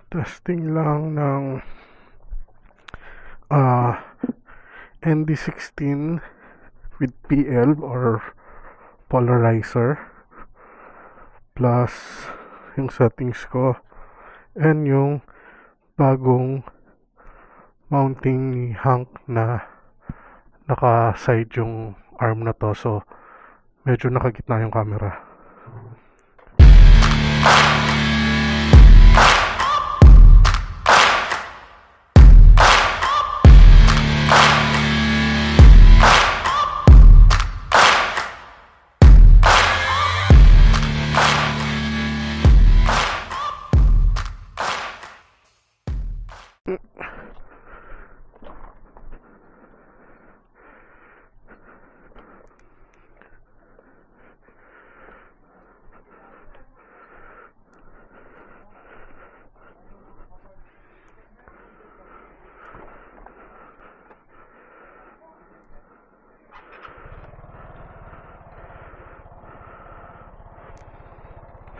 Testing lang ng uh, ND16 with PL or polarizer plus yung settings ko and yung bagong mounting ni Hank na naka-side yung arm na to, so medyo nakagitna yung camera.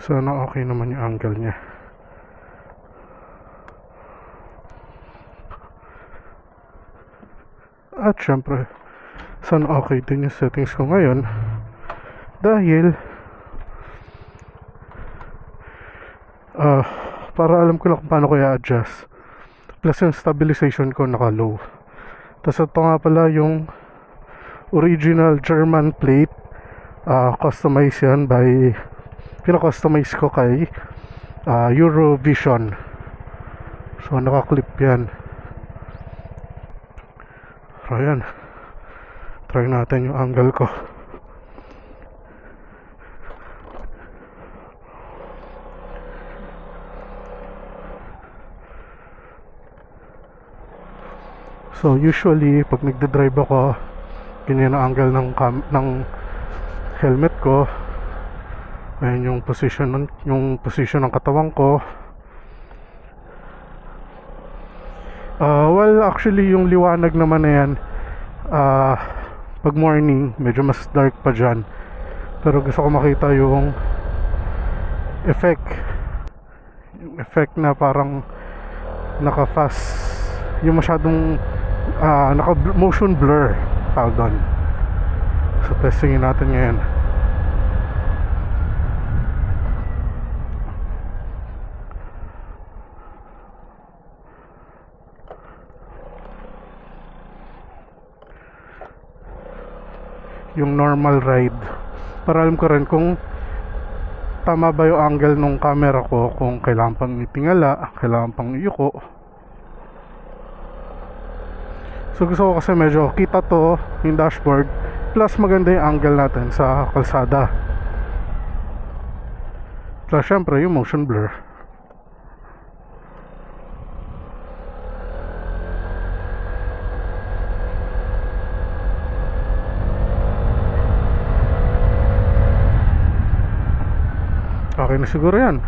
Sana okay naman yung angle niya. At syempre, sana okay din yung settings ko ngayon dahil para alam ko na kung paano ko i-adjust. Plus yung stabilization ko naka-low. Tapos ito nga pala yung original German plate. Customize yan by pina-customize ko kay Eurovision. So naka-clip yan. So ayan, try natin yung angle ko. So usually pag nagde-drive ako, ganyan ang angle ng helmet ko. Ayan yung position ng katawan ko. Well, actually yung liwanag naman na yan, pag morning medyo mas dark pa dyan, pero gusto ko makita yung effect na parang naka-fast, yung masyadong naka-motion blur tawag doon. So testingin natin ngayon. Yung normal ride para alam ko rin kung tama ba yung angle ng camera ko, kung kailangan pang itingala, kailangan pang iyuko. So gusto ko kasi medyo kita to yung dashboard, plus maganda yung angle natin sa kalsada, plus syempre yung motion blur. Okay na siguro yan.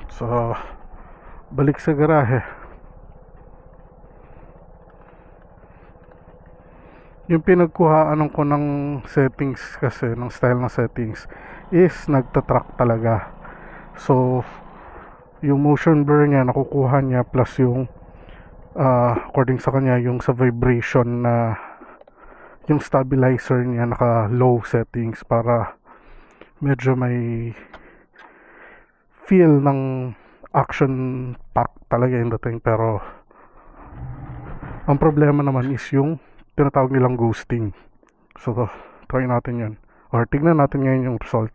So balik sa garahe. Yung pinagkuhaan ko ng settings kasi, ng style ng settings is nagtatrack talaga. So yung motion blur niya nakukuha niya, plus yung according sa kanya yung sa vibration na yung stabilizer niya naka low settings para medyo may feel ng action pack talaga yung dating. Pero ang problema naman is yung tinatawag nilang ghosting. So try natin yan, or tignan natin ngayon yung result.